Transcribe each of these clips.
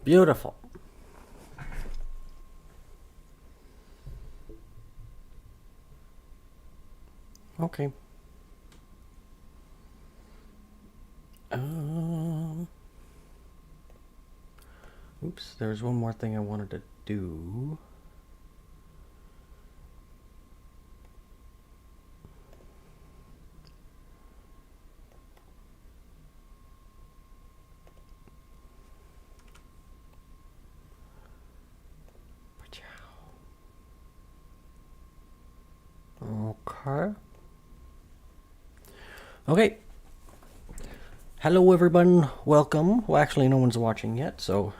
Beautiful. Okay. Oops, there's one more thing I wanted to do. Okay. Okay. Hello, everyone. Welcome. Well, actually, no one's watching yet, so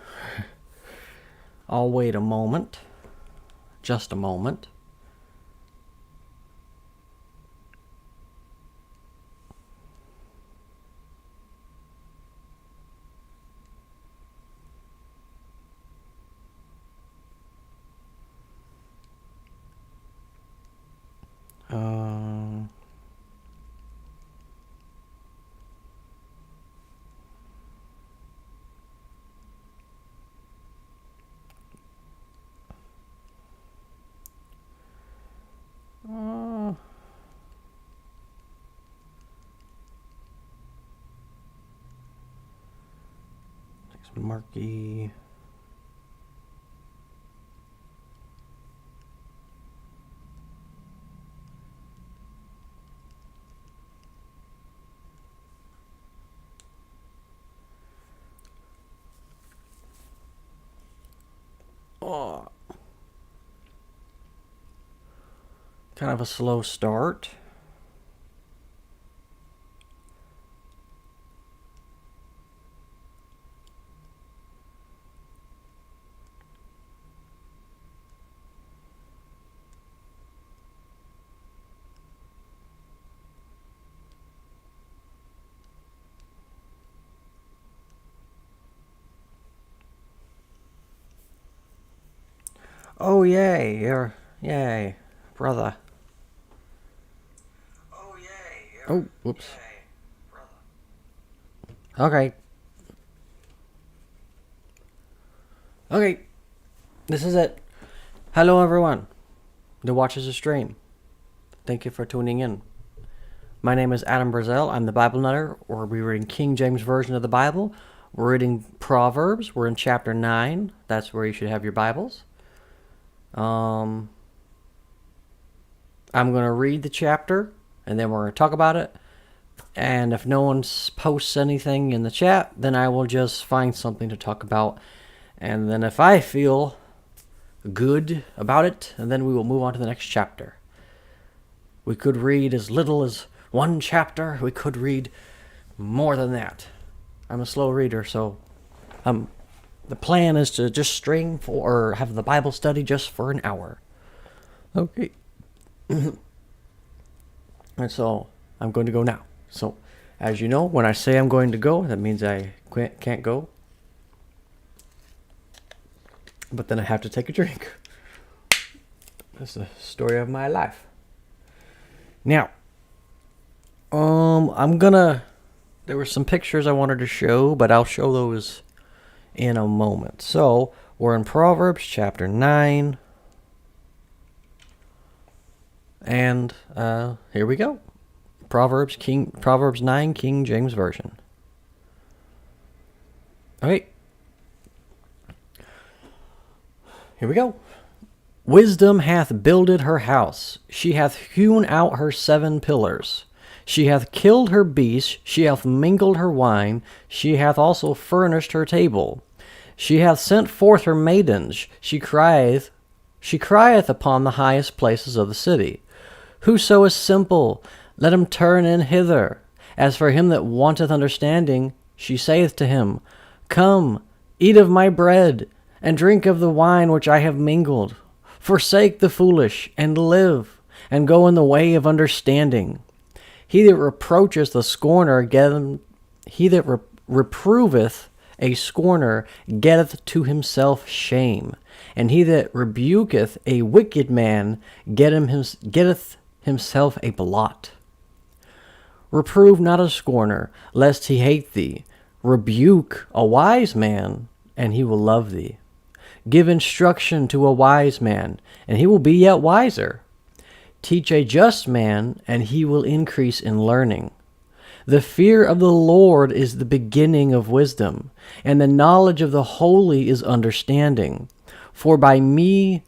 I'll wait a moment. Just a moment. Marky. Oh. Kind of a slow start. Oh, yay. Yay, brother. Oh, yay. Oh, whoops. Yay, brother. Okay. Okay. This is it. Hello, everyone that watches the stream. Thank you for tuning in. My name is Adam Brazell. I'm the Bible Nutter. We're reading King James Version of the Bible. We're reading Proverbs. We're in chapter 9. That's where you should have your Bibles. I'm going to read the chapter, and then we're going to talk about it. And if no one posts anything in the chat, then I will just find something to talk about. And then if I feel good about it, and then we will move on to the next chapter. We could read as little as one chapter. We could read more than that. I'm a slow reader, so the plan is to just string for, or have the Bible study just for an hour. Okay. And so I'm going to go now. So, as you know, when I say I'm going to go, that means I can't go. But then I have to take a drink. That's the story of my life. Now, there were some pictures I wanted to show, but I'll show those in a moment. So, we're in Proverbs chapter 9. And here we go. Proverbs 9, King James Version. Okay. Here we go. Wisdom hath builded her house. She hath hewn out her 7 pillars. She hath killed her beasts. She hath mingled her wine. She hath also furnished her table. She hath sent forth her maidens. She crieth upon the highest places of the city. Whoso is simple, let him turn in hither. As for him that wanteth understanding, she saith to him, Come, eat of my bread, and drink of the wine which I have mingled. Forsake the foolish, and live, and go in the way of understanding. He that reproacheth the scorner reproveth a scorner getteth to himself shame, and he that rebuketh a wicked man getteth himself a blot. Reprove not a scorner, lest he hate thee. Rebuke a wise man, and he will love thee. Give instruction to a wise man, and he will be yet wiser. Teach a just man, and he will increase in learning. The fear of the Lord is the beginning of wisdom, and the knowledge of the holy is understanding. For by me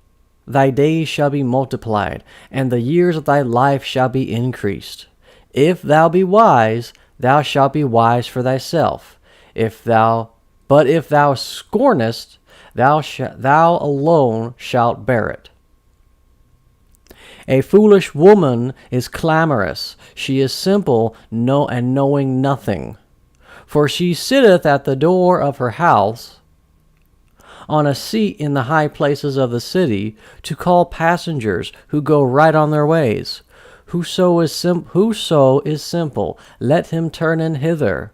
thy days shall be multiplied, and the years of thy life shall be increased. If thou be wise, thou shalt be wise for thyself. But if thou scornest, thou alone shalt bear it. A foolish woman is clamorous. She is simple, and knowing nothing. For she sitteth at the door of her house, on a seat in the high places of the city, to call passengers who go right on their ways. Whoso is simple, let him turn in hither.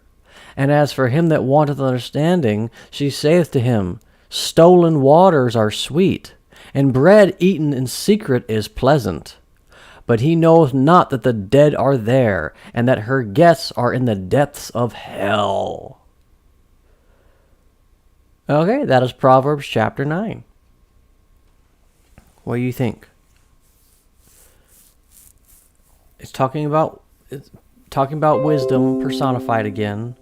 And as for him that wanteth understanding, she saith to him, Stolen waters are sweet, and bread eaten in secret is pleasant. But he knoweth not that the dead are there, and that her guests are in the depths of hell. Okay, that is Proverbs chapter 9. What do you think? It's talking about wisdom personified again,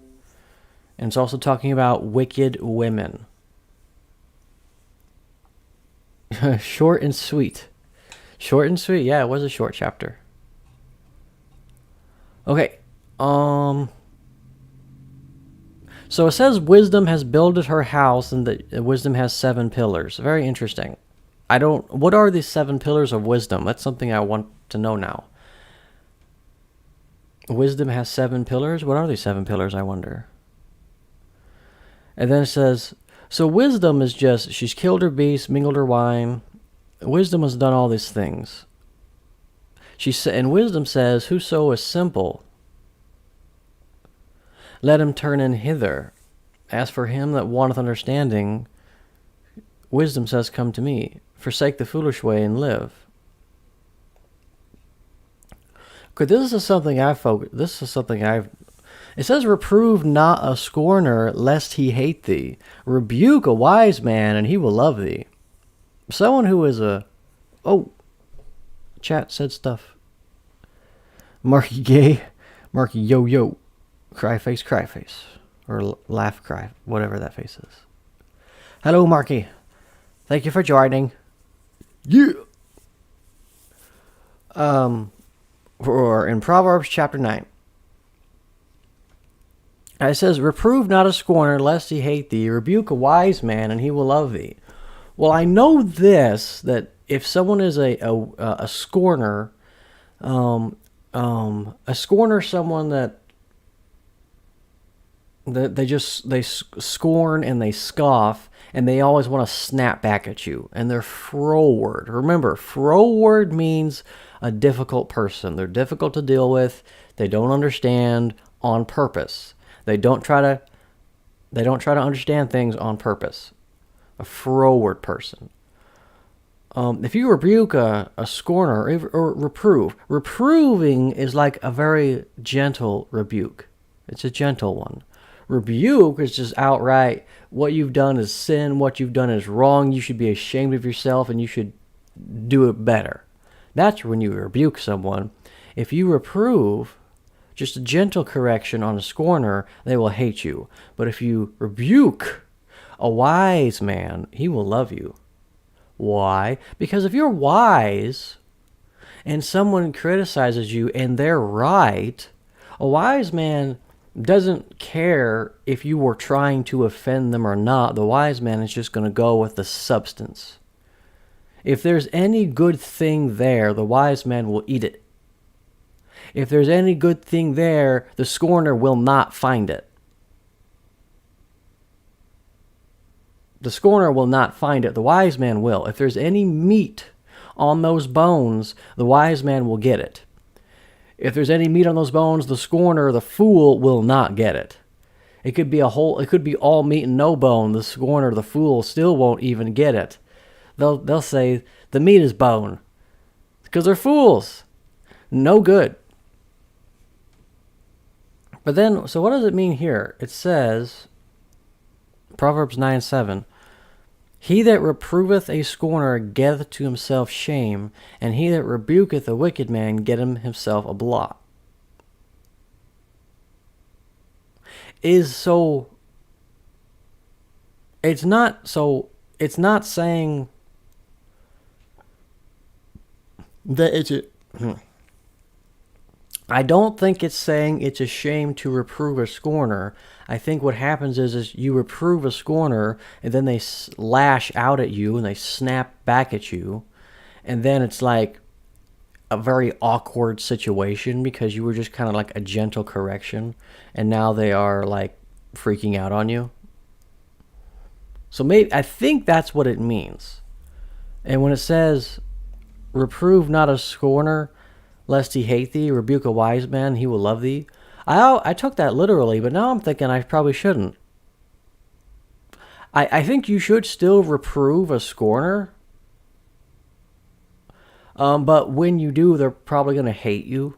and it's also talking about wicked women. Short and sweet. Short and sweet. Yeah, it was a short chapter. Okay. So it says wisdom has builded her house, and that wisdom has 7 pillars. Very interesting. What are these 7 pillars of wisdom? That's something I want to know now. Wisdom has 7 pillars? What are these 7 pillars, I wonder? And then it says, so wisdom is just, she's killed her beast, mingled her wine. Wisdom has done all these things. And wisdom says, whoso is simple, let him turn in hither. As for him that wanteth understanding, wisdom says, come to me. Forsake the foolish way and live. Okay, this is something it says, reprove not a scorner, lest he hate thee. Rebuke a wise man, and he will love thee. Someone who is chat said stuff. Marky gay, Marky yo, cry face, or laugh cry, whatever that face is. Hello, Marky. Thank you for joining. Yeah. Or in Proverbs chapter 9. It says, reprove not a scorner, lest he hate thee. Rebuke a wise man, and he will love thee. Well, I know this, that if someone is a scorner, someone that they scorn and they scoff, and they always want to snap back at you, and they're froward. Remember, froward means a difficult person. They're difficult to deal with. They don't understand on purpose. They don't try to understand things on purpose. A froward person. If you rebuke a scorner or reprove, reproving is like a very gentle rebuke. It's a gentle one. Rebuke is just outright, what you've done is sin, what you've done is wrong, you should be ashamed of yourself, and you should do it better. That's when you rebuke someone. If you reprove, just a gentle correction on a scorner, they will hate you. But if you rebuke a wise man, he will love you. Why? Because if you're wise and someone criticizes you and they're right, a wise man doesn't care if you were trying to offend them or not. The wise man is just going to go with the substance. If there's any good thing there, the wise man will eat it. If there's any good thing there, the scorner will not find it. The scorner will not find it. The wise man will. If there's any meat on those bones, the wise man will get it. If there's any meat on those bones, the scorner, the fool, will not get it. It could be all meat and no bone. The scorner, the fool, still won't even get it. They'll say the meat is bone because they're fools. No good. But then, so what does it mean here? It says, Proverbs 9:7. He that reproveth a scorner getteth to himself shame, and he that rebuketh a wicked man getteth himself a blot. It's not saying that it's a I don't think it's saying it's a shame to reprove a scorner. I think what happens is you reprove a scorner, and then they lash out at you, and they snap back at you, and then it's like a very awkward situation because you were just kind of like a gentle correction, and now they are like freaking out on you. So maybe I think that's what it means. And when it says, reprove not a scorner, lest he hate thee, rebuke a wise man, he will love thee. I took that literally, but now I'm thinking I probably shouldn't. I think you should still reprove a scorner. But when you do, they're probably going to hate you.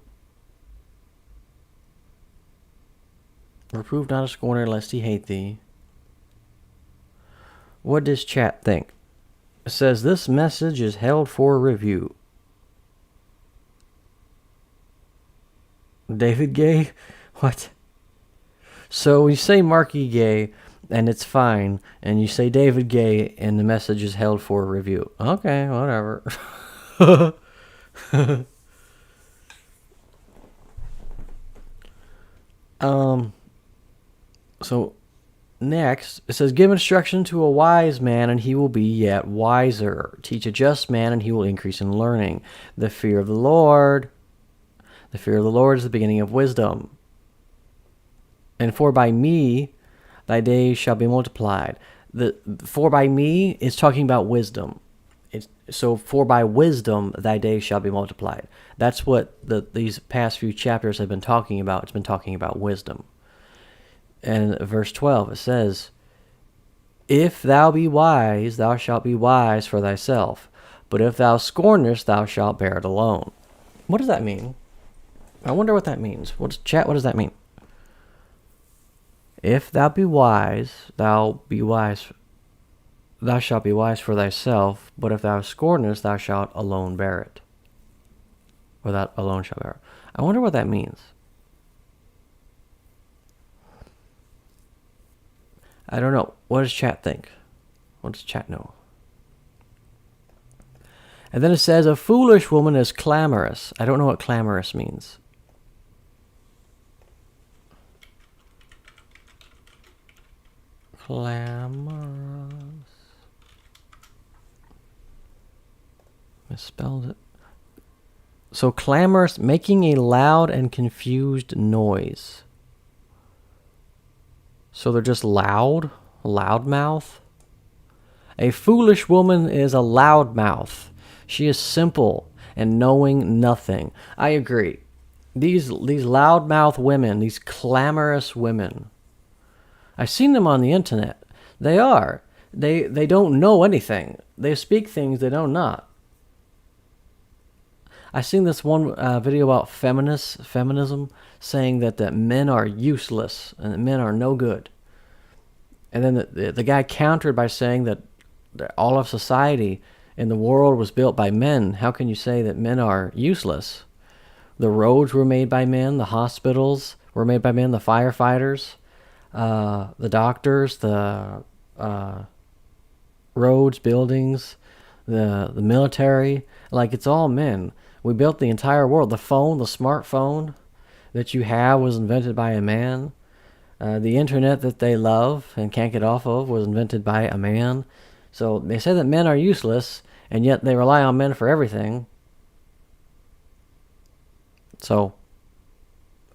Reprove not a scorner, lest he hate thee. What does chat think? It says, this message is held for review. David Gay? What? So you say Marky Gay, and it's fine, and you say David Gay, and the message is held for review. Okay, whatever. So next, it says, give instruction to a wise man, and he will be yet wiser. Teach a just man, and he will increase in learning. The fear of the Lord is the beginning of wisdom. And for by me thy days shall be multiplied. The for by me is talking about wisdom. So for by wisdom thy days shall be multiplied. That's what these past few chapters have been talking about. It's been talking about wisdom. And verse 12, it says, if thou be wise, thou shalt be wise for thyself. But if thou scornest, thou shalt bear it alone. What does that mean? I wonder what that means. What does that mean? If thou be wise, thou shalt be wise for thyself, but if thou scornest, thou shalt alone bear it. Or that alone shall bear it. I wonder what that means. I don't know. What does chat think? What does chat know? And then it says, a foolish woman is clamorous. I don't know what clamorous means. Clamorous. Misspelled it. So clamorous, making a loud and confused noise. So they're just loud? Loudmouth? A foolish woman is a loudmouth. She is simple and knowing nothing. I agree. These loudmouth women, these clamorous women, I've seen them on the internet. They are. They don't know anything. They speak things they know not. I seen this one video about feminism, saying that men are useless and that men are no good. And then the guy countered by saying that all of society in the world was built by men. How can you say that men are useless? The roads were made by men. The hospitals were made by men. The firefighters, the doctors, the roads, buildings, the military. Like, it's all men. We built the entire world. The phone, the smartphone that you have was invented by a man. The internet that they love and can't get off of was invented by a man. So they say that men are useless, and yet they rely on men for everything. So,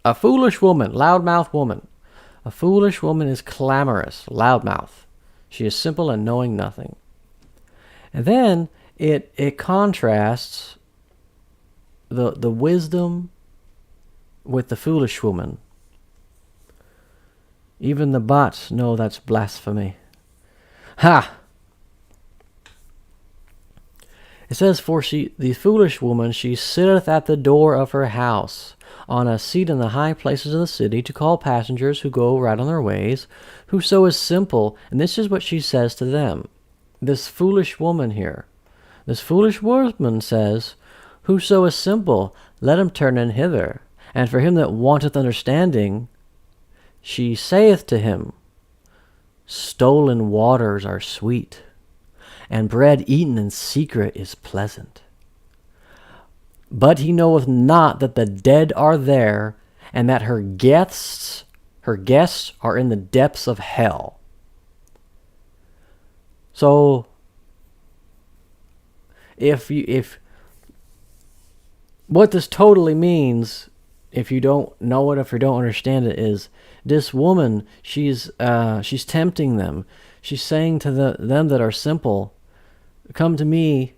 a foolish woman, loudmouth woman. A foolish woman is clamorous, loudmouth. She is simple and knowing nothing. And then it contrasts the wisdom with the foolish woman. Even the bots know that's blasphemy. Ha! It says, for the foolish woman, she sitteth at the door of her house, on a seat in the high places of the city, to call passengers who go right on their ways. Whoso is simple, and this is what she says to them. This foolish woman here. This foolish woman says, whoso is simple, let him turn in hither. And for him that wanteth understanding, she saith to him, stolen waters are sweet, and bread eaten in secret is pleasant. But he knoweth not that the dead are there, and that her guests are in the depths of hell. So, if what this totally means, if you don't know it, if you don't understand it, is this woman, she's tempting them. She's saying to them that are simple, come to me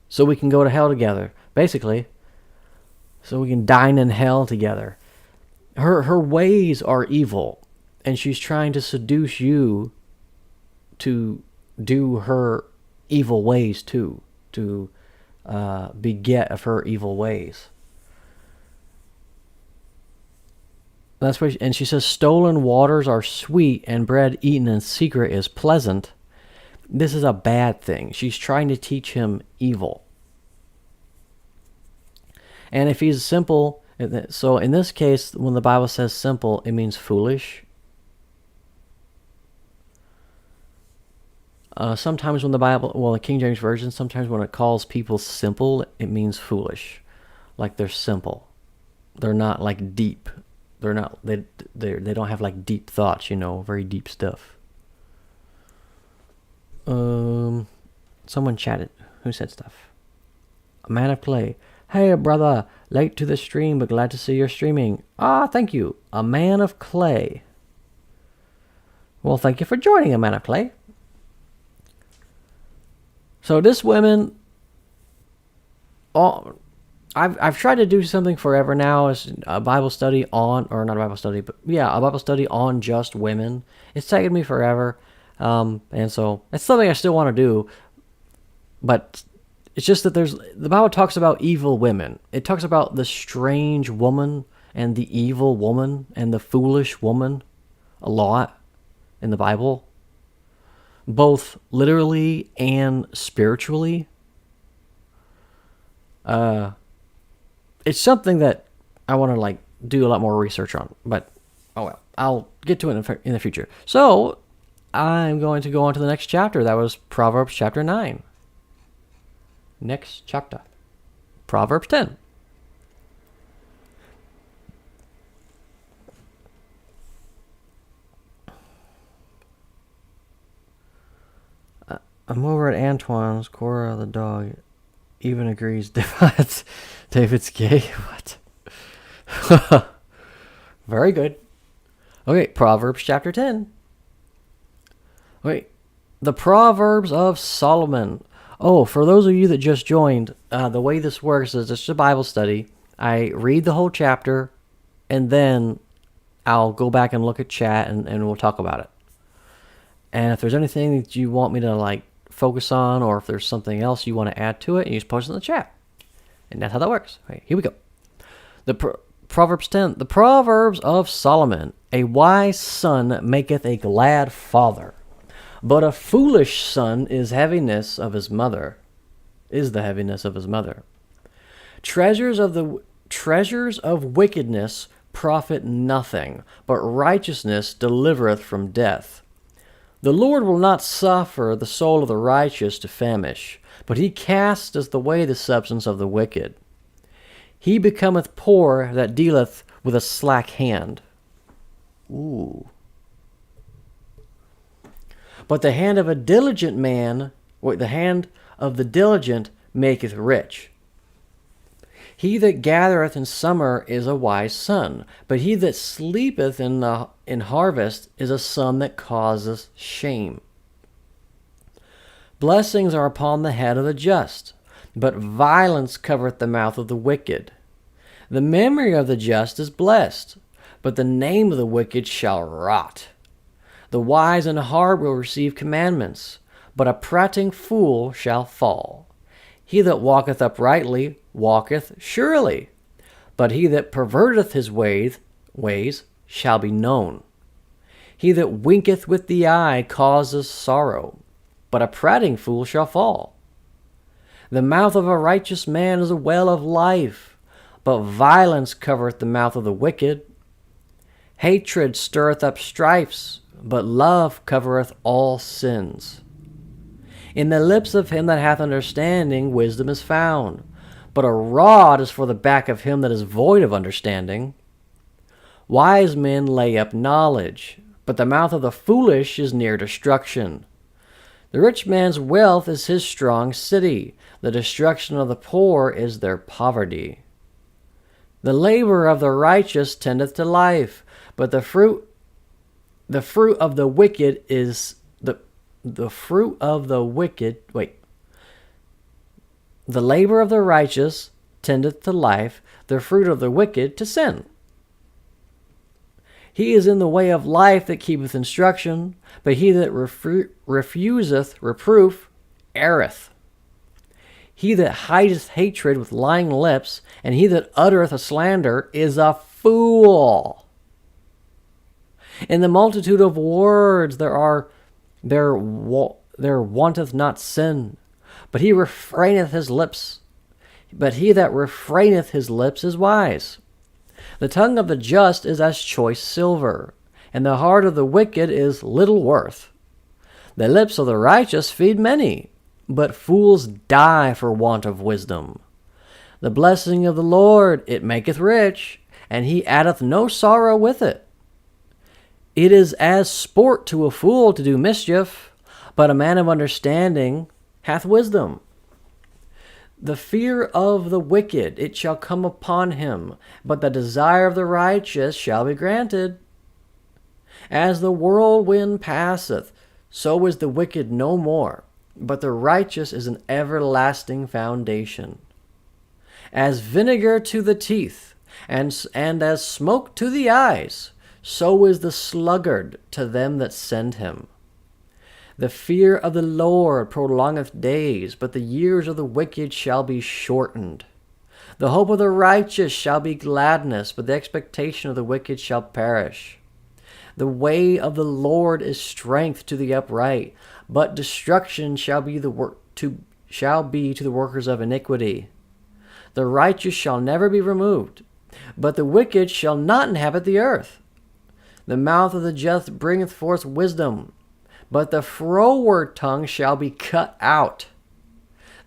so we can go to hell together. Basically, so we can dine in hell together. Her ways are evil, and she's trying to seduce you to do her evil ways too, to beget of her evil ways. That's what, and she says, stolen waters are sweet, and bread eaten in secret is pleasant. This is a bad thing. She's trying to teach him evil. And if he's simple, so in this case, when the Bible says simple, it means foolish. Sometimes when the Bible, the King James Version, sometimes when it calls people simple, it means foolish. Like they're simple. They're not like deep. They don't have like deep thoughts, very deep stuff. Someone chatted. Who said stuff? A man of clay. Hey, brother, late to the stream, but glad to see you're streaming. Thank you. A man of clay. Well, thank you for joining, a man of clay. So this woman, I've tried to do something forever now, is a Bible study on, or not a Bible study, but yeah, a Bible study on just women. It's taken me forever, and so it's something I still want to do, but it's just that the Bible talks about evil women. It talks about the strange woman and the evil woman and the foolish woman a lot in the Bible, both literally and spiritually. It's something that I want to do a lot more research on, but oh well, I'll get to it in the future. So I'm going to go on to the next chapter. That was Proverbs chapter 9. Next chapter, Proverbs 10. I'm over at Antoine's. Cora the dog even agrees David's gay. What? Very good. Okay, Proverbs chapter 10. Wait, the Proverbs of Solomon. Oh, for those of you that just joined, the way this works is it's a Bible study. I read the whole chapter, and then I'll go back and look at chat, and we'll talk about it. And if there's anything that you want me to focus on, or if there's something else you want to add to it, you just post it in the chat. And that's how that works. Okay, here we go. Proverbs 10. The Proverbs of Solomon. A wise son maketh a glad father, but a foolish son is the heaviness of his mother. Treasures of wickedness profit nothing, but righteousness delivereth from death. The Lord will not suffer the soul of the righteous to famish, but he casteth away the substance of the wicked. He becometh poor that dealeth with a slack hand. Ooh. But the hand of the diligent maketh rich. He that gathereth in summer is a wise son, but he that sleepeth in harvest is a son that causeth shame. Blessings are upon the head of the just, but violence covereth the mouth of the wicked. The memory of the just is blessed, but the name of the wicked shall rot. The wise in heart will receive commandments, but a prating fool shall fall. He that walketh uprightly walketh surely, but he that perverteth his ways shall be known. He that winketh with the eye causeth sorrow, but a prating fool shall fall. The mouth of a righteous man is a well of life, but violence covereth the mouth of the wicked. Hatred stirreth up strifes, but love covereth all sins. In the lips of him that hath understanding wisdom is found, but a rod is for the back of him that is void of understanding. Wise men lay up knowledge, but the mouth of the foolish is near destruction. The rich man's wealth is his strong city. The destruction of the poor is their poverty. The labor of the righteous tendeth to life, but the fruit of the wicked is the fruit of the wicked. The labor of the righteous tendeth to life, the fruit of the wicked to sin. He is in the way of life that keepeth instruction, but he that refuseth reproof erreth. He that hideth hatred with lying lips, and he that uttereth a slander is a fool. In the multitude of words there wanteth not sin, but he refraineth his lips. But he that refraineth his lips is wise. The tongue of the just is as choice silver, and the heart of the wicked is little worth. The lips of the righteous feed many, but fools die for want of wisdom. The blessing of the Lord, it maketh rich, and he addeth no sorrow with it. It is as sport to a fool to do mischief, but a man of understanding hath wisdom. The fear of the wicked, it shall come upon him, but the desire of the righteous shall be granted. As the whirlwind passeth, so is the wicked no more, but the righteous is an everlasting foundation. As vinegar to the teeth, and as smoke to the eyes, so is the sluggard to them that send him. The fear of the Lord prolongeth days, but the years of the wicked shall be shortened. The hope of the righteous shall be gladness, but the expectation of the wicked shall perish. The way of the Lord is strength to the upright, but destruction shall be to the workers of iniquity. The righteous shall never be removed, but the wicked shall not inhabit the earth. The mouth of the just bringeth forth wisdom, but the froward tongue shall be cut out.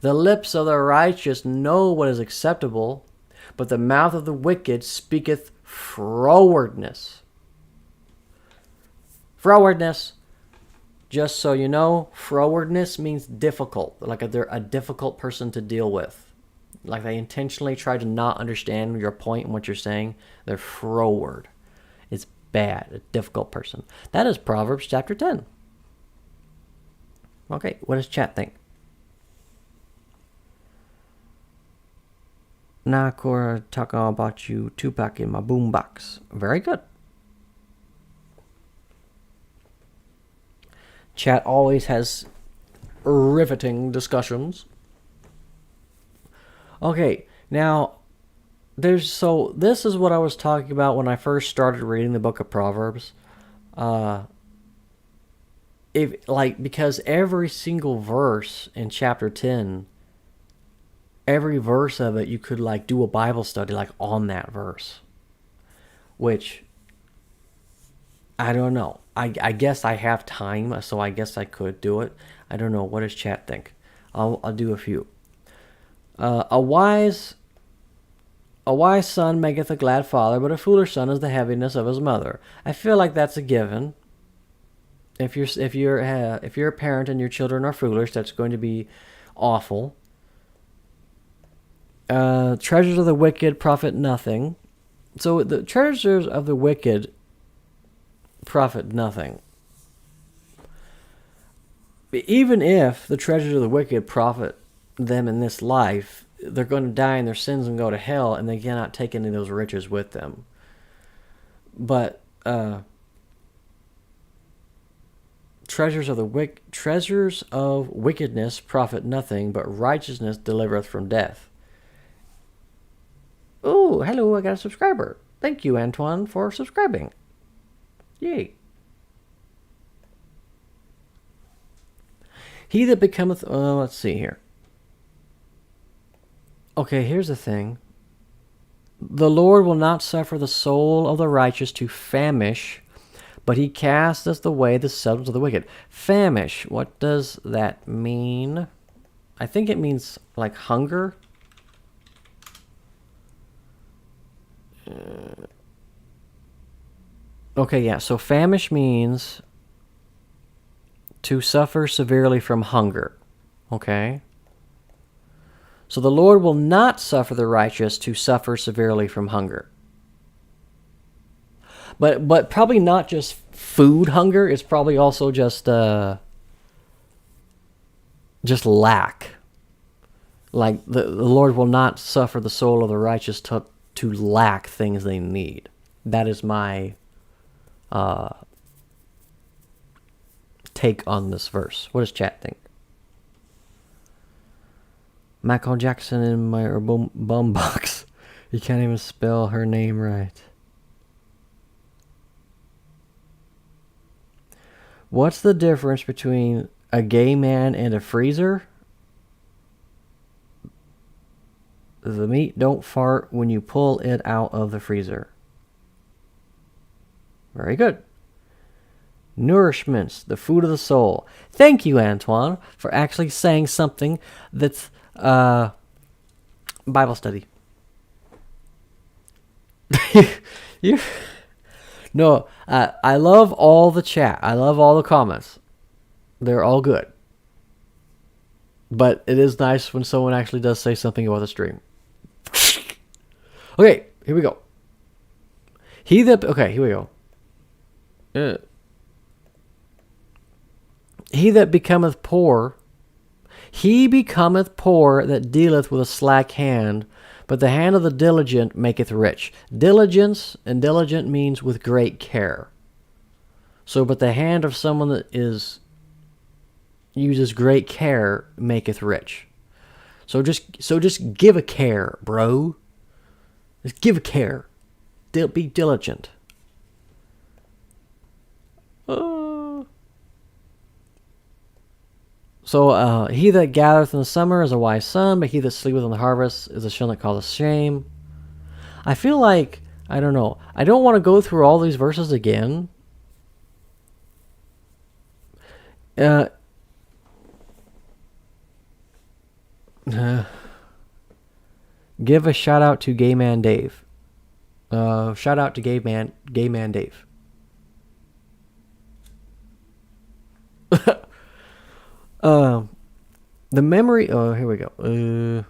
The lips of the righteous know what is acceptable, but the mouth of the wicked speaketh frowardness. Frowardness, just so you know, frowardness means difficult, like they're a difficult person to deal with. Like they intentionally try to not understand your point and what you're saying. They're froward. It's bad, a difficult person. That is Proverbs chapter 10. Okay, what does chat think? Nakora talking about you, Tupac in my boombox. Very good. Chat always has riveting discussions. Okay, now this is what I was talking about when I first started reading the book of Proverbs. Because every single verse in chapter 10, every verse of it, you could do a Bible study on that verse. Which, I don't know. I guess I have time, so I guess I could do it. I don't know. What does chat think? I'll do a few. A wise son maketh a glad father, but a foolish son is the heaviness of his mother. I feel like that's a given. If you're a parent and your children are foolish, that's going to be awful. Treasures of the wicked profit nothing. So the treasures of the wicked profit nothing. Even if the treasures of the wicked profit them in this life, they're going to die in their sins and go to hell, and they cannot take any of those riches with them. But treasures of wickedness profit nothing, but righteousness delivereth from death. Oh, hello, I got a subscriber. Thank you, Antoine, for subscribing. Yay. He that becometh... let's see here. Okay, here's the thing. The Lord will not suffer the soul of the righteous to famish, but he casteth away the substance of the wicked. Famish, what does that mean? I think it means like hunger. Okay, yeah, so famish means to suffer severely from hunger. Okay? So the Lord will not suffer the righteous to suffer severely from hunger. But probably not just food hunger. It's probably also just lack. Like the Lord will not suffer the soul of the righteous to lack things they need. That is my take on this verse. What does chat think? Michael Jackson in my bum box. You can't even spell her name right. What's the difference between a gay man and a freezer? The meat don't fart when you pull it out of the freezer. Very good. Nourishments, the food of the soul. Thank you, Antoine, for actually saying something that's Bible study. No, I love all the chat. I love all the comments. They're all good. But it is nice when someone actually does say something about the stream. Okay, here we go. Okay, here we go. He that becometh poor, he becometh poor that dealeth with a slack hand, but the hand of the diligent maketh rich. Diligence, and diligent means with great care. So, but the hand of someone that uses great care maketh rich. So just give a care, bro. Just give a care. Be diligent. So he that gathereth in the summer is a wise son, but he that sleepeth in the harvest is a son that causeth shame. I feel like, I don't know, I don't want to go through all these verses again. Give a shout out to Gay Man Dave. Shout out to Gay Man Dave. The memory. Oh, here we go.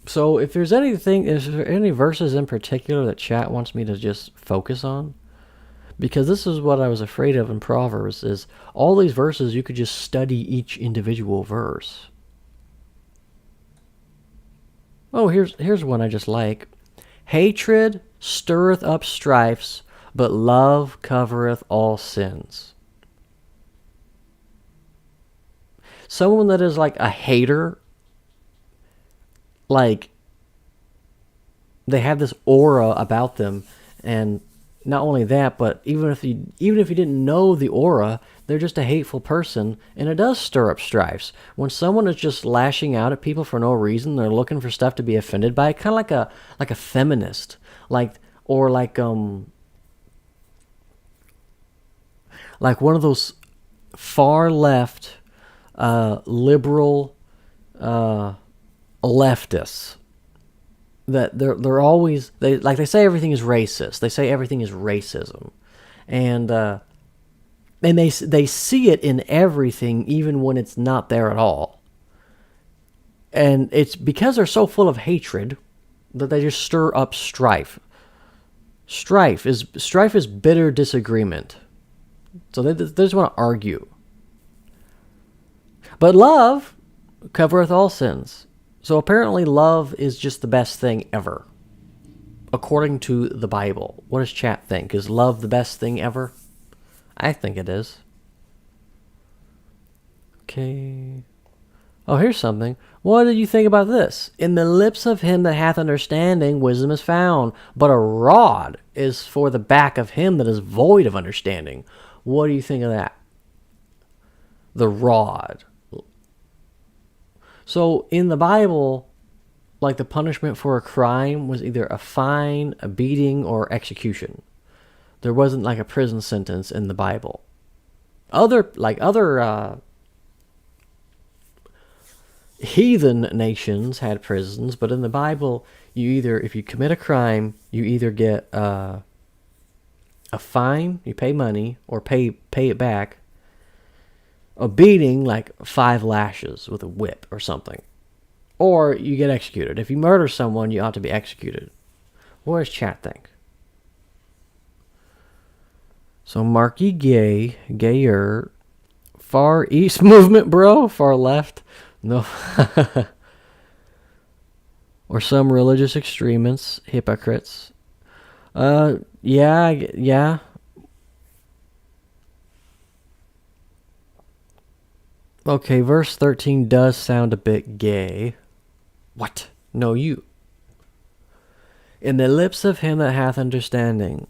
So, if there's anything, is there any verses in particular that chat wants me to just focus on? Because this is what I was afraid of in Proverbs: is all these verses you could just study each individual verse. Oh, here's one I just like. Hatred stirreth up strifes, but love covereth all sins. Someone that is like a hater, like they have this aura about them, and not only that, but even if you didn't know the aura, they're just a hateful person, and it does stir up strifes. When someone is just lashing out at people for no reason, they're looking for stuff to be offended by, kind of like a feminist, like one of those far left liberal leftists that they're always they say everything is racist. They say everything is racism, and they see it in everything, even when it's not there at all. And it's because they're so full of hatred that they just stir up strife. Strife is bitter disagreement. So they just want to argue. But love covereth all sins. So apparently love is just the best thing ever, according to the Bible. What does chat think? Is love the best thing ever? I think it is. Okay. Oh, here's something. What do you think about this? In the lips of him that hath understanding, wisdom is found, but a rod is for the back of him that is void of understanding. What do you think of that? The rod. So in the Bible, like the punishment for a crime was either a fine, a beating, or execution. There wasn't like a prison sentence in the Bible. Other heathen nations had prisons, but in the Bible, if you commit a crime, you either get a fine, you pay money, or pay it back. A beating, like 5 lashes with a whip or something. Or you get executed. If you murder someone, you ought to be executed. What does chat think? So Marky gayer, far east movement, bro, far left. No. Or some religious extremists, hypocrites. Yeah. Okay, verse 13 does sound a bit gay. What? No, you. In the lips of him that hath understanding,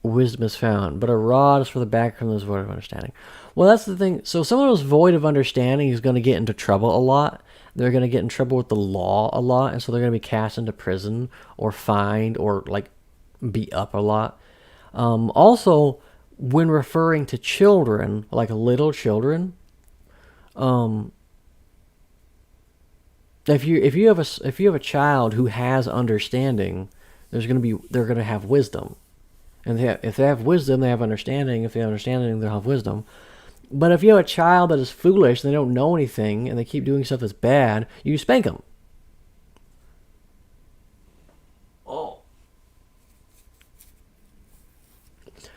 wisdom is found, but a rod is for the back of him that is void of understanding. Well, that's the thing. So someone who's void of understanding is going to get into trouble a lot. They're going to get in trouble with the law a lot, and so they're going to be cast into prison or fined or like beat up a lot. Also, when referring to children, like little children, if you have a child who has understanding, they're going to have wisdom. And if they have wisdom, they have understanding. If they have understanding, they'll have wisdom. But if you have a child that is foolish and they don't know anything and they keep doing stuff that's bad, you spank them. Oh.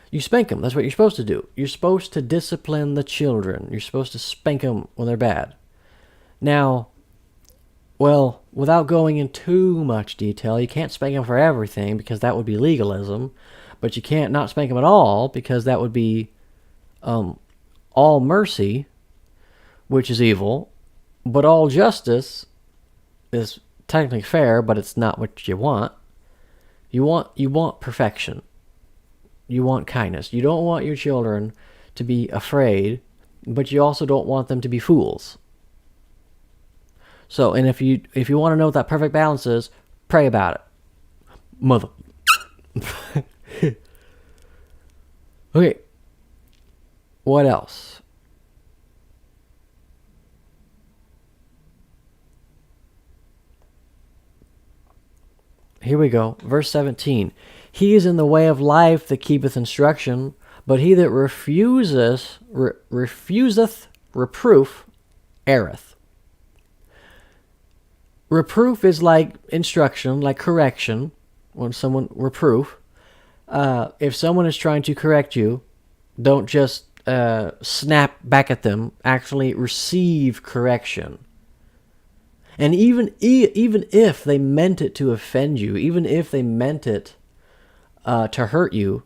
You spank them. That's what you're supposed to do. You're supposed to discipline the children. You're supposed to spank them when they're bad. Now, well, without going in too much detail, you can't spank them for everything because that would be legalism. But you can't not spank them at all because that would be all mercy, which is evil. But all justice is technically fair, but it's not what you want. You want perfection. You want kindness. You don't want your children to be afraid, but you also don't want them to be fools. So, and if you want to know what that perfect balance is, pray about it. Mother. Okay. What else? Here we go. Verse 17. He is in the way of life that keepeth instruction, but he that refuseth reproof erreth. Reproof is like instruction, like correction. When someone reproof, if someone is trying to correct you, don't just snap back at them. Actually receive correction. And even if they meant it to offend you, even if they meant it to hurt you,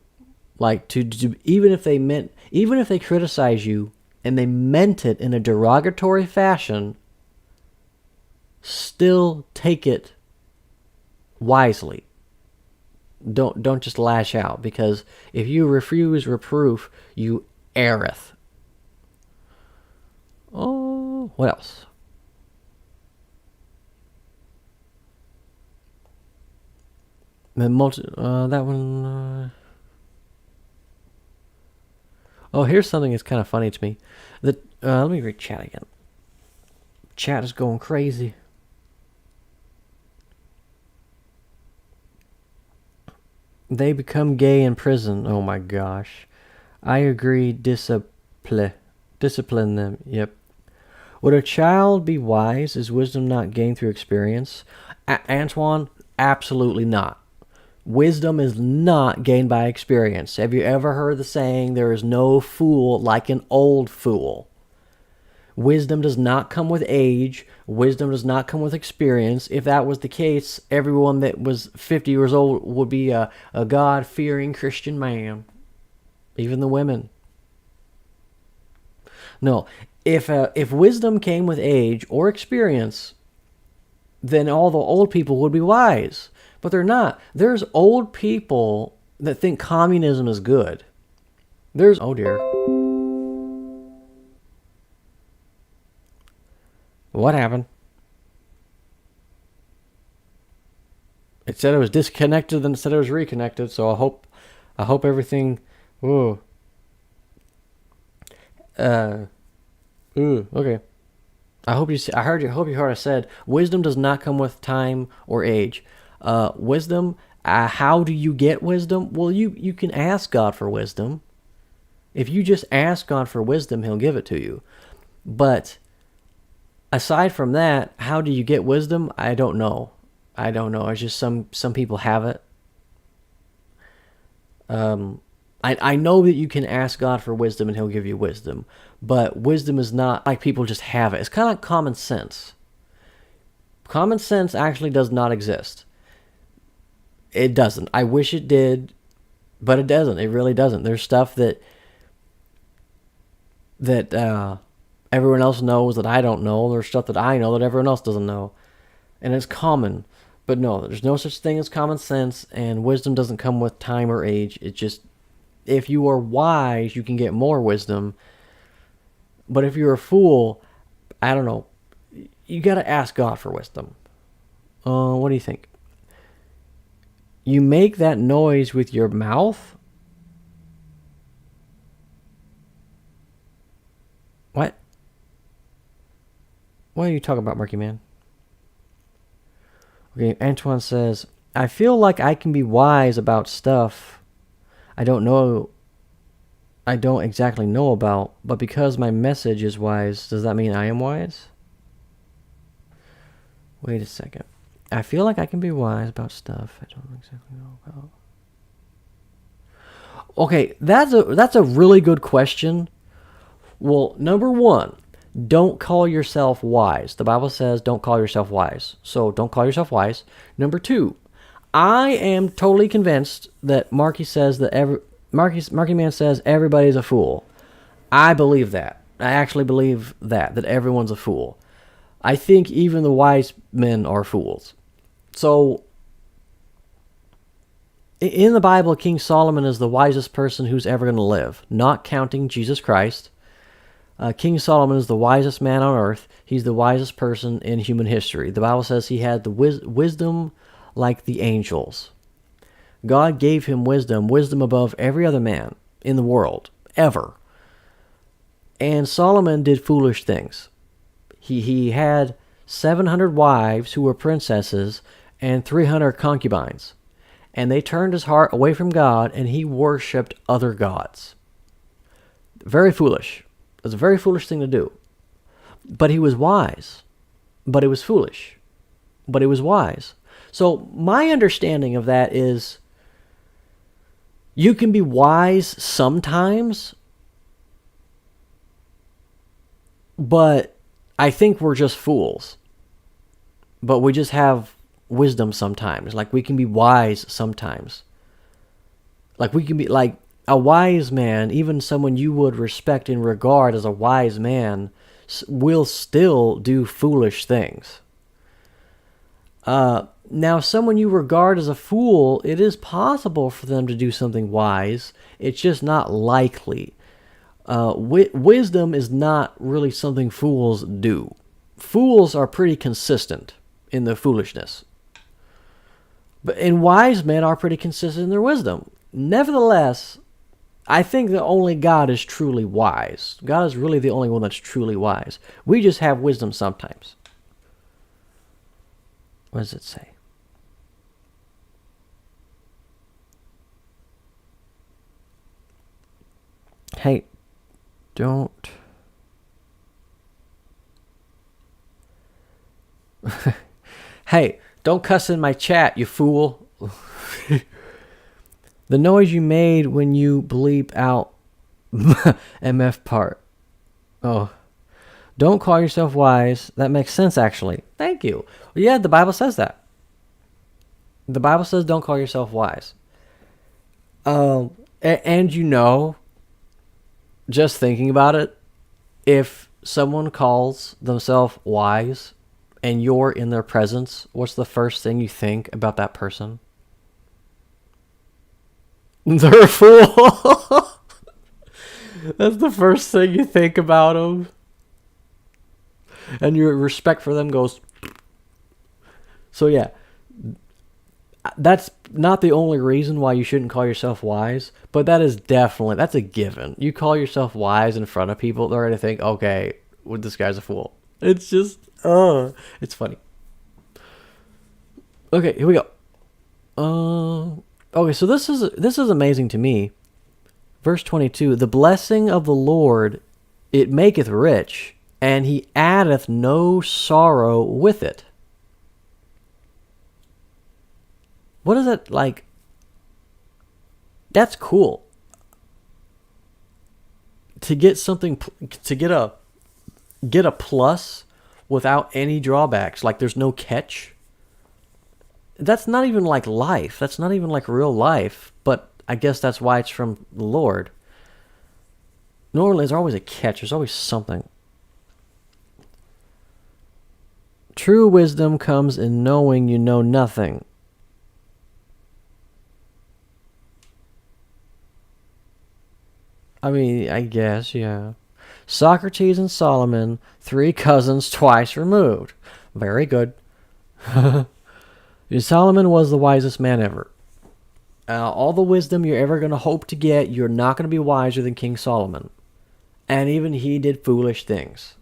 like even if they criticize you and they meant it in a derogatory fashion, still take it wisely. Don't just lash out, because if you refuse reproof, you erreth. Oh, what else? That one. Oh, here's something that's kind of funny to me. Let me read chat again. Chat is going crazy. They become gay in prison. Oh my gosh. I agree. Discipline them. Yep. Would a child be wise? Is wisdom not gained through experience? Antoine, absolutely not. Wisdom is not gained by experience. Have you ever heard the saying, there is no fool like an old fool? Wisdom does not come with age. Wisdom does not come with experience. If that was the case, everyone that was 50 years old would be a God-fearing Christian man. Even the women. No. If wisdom came with age or experience, then all the old people would be wise. But they're not. There's old people that think communism is good. There's, oh dear. What happened? It said it was disconnected, then it said it was reconnected. So I hope everything. Ooh. Okay. I hope you. I heard you. Hope you heard. I said wisdom does not come with time or age. Wisdom. How do you get wisdom? Well, you can ask God for wisdom. If you just ask God for wisdom, He'll give it to you. But aside from that, how do you get wisdom? I don't know. It's just some people have it. I know that you can ask God for wisdom and He'll give you wisdom. But wisdom is not like people just have it. It's kind of like common sense. Common sense actually does not exist. It doesn't. I wish it did, but it doesn't. It really doesn't. There's stuff that everyone else knows that I don't know. There's stuff that I know that everyone else doesn't know. And it's common. But no, there's no such thing as common sense, and wisdom doesn't come with time or age. It just, if you are wise, you can get more wisdom. But if you're a fool, I don't know. You got to ask God for wisdom. What do you think? You make that noise with your mouth? What? What are you talking about, Murky Man? Okay, Antoine says, I feel like I can be wise about stuff I don't exactly know about, but because my message is wise, does that mean I am wise? Wait a second. I feel like I can be wise about stuff I don't exactly know about. Okay, that's a really good question. Well, number one, don't call yourself wise. The Bible says don't call yourself wise. So don't call yourself wise. Number two, I am totally convinced that Marky Man says everybody's a fool. I believe that. I actually believe that everyone's a fool. I think even the wise men are fools. So in the Bible, King Solomon is the wisest person who's ever going to live, not counting Jesus Christ. King Solomon is the wisest man on earth. He's the wisest person in human history. The Bible says he had the wisdom like the angels. God gave him wisdom above every other man in the world, ever. And Solomon did foolish things. He had 700 wives who were princesses and 300 concubines. And they turned his heart away from God, and he worshipped other gods. Very foolish. It was a very foolish thing to do. But he was wise. But it was foolish. But he was wise. So my understanding of that is you can be wise sometimes, but I think we're just fools. But we just have wisdom sometimes. Like we can be wise sometimes. Like we can be like a wise man, even someone you would respect and regard as a wise man, will still do foolish things. Now, someone you regard as a fool, it is possible for them to do something wise. It's just not likely. Wisdom is not really something fools do. Fools are pretty consistent in their foolishness. And wise men are pretty consistent in their wisdom. Nevertheless, I think that only God is truly wise. God is really the only one that's truly wise. We just have wisdom sometimes. What does it say? Hey, don't... Hey, don't cuss in my chat, you fool. The noise you made when you bleep out MF part. Oh. Don't call yourself wise. That makes sense, actually. Thank you. Yeah, the Bible says that. The Bible says don't call yourself wise. And you know, just thinking about it, If someone calls themselves wise and you're in their presence, what's the first thing you think about that person? They're a fool. That's the first thing you think about them. And your respect for them goes. So yeah, that's not the only reason why you shouldn't call yourself wise, but that's a given. You call yourself wise in front of people, they're going to think, okay, well, this guy's a fool. It's just, it's funny. Okay, here we go. Okay, so this is amazing to me. Verse 22, the blessing of the Lord, it maketh rich, and he addeth no sorrow with it. What is it like? That's cool. To get something, to get a plus without any drawbacks, like there's no catch. That's not even like life. That's not even like real life, but I guess that's why it's from the Lord. Normally, there's always a catch. There's always something. True wisdom comes in knowing you know nothing. I mean, I guess, yeah. Socrates and Solomon, 3 cousins twice removed. Very good. Solomon was the wisest man ever. All the wisdom you're ever going to hope to get, you're not going to be wiser than King Solomon. And even he did foolish things.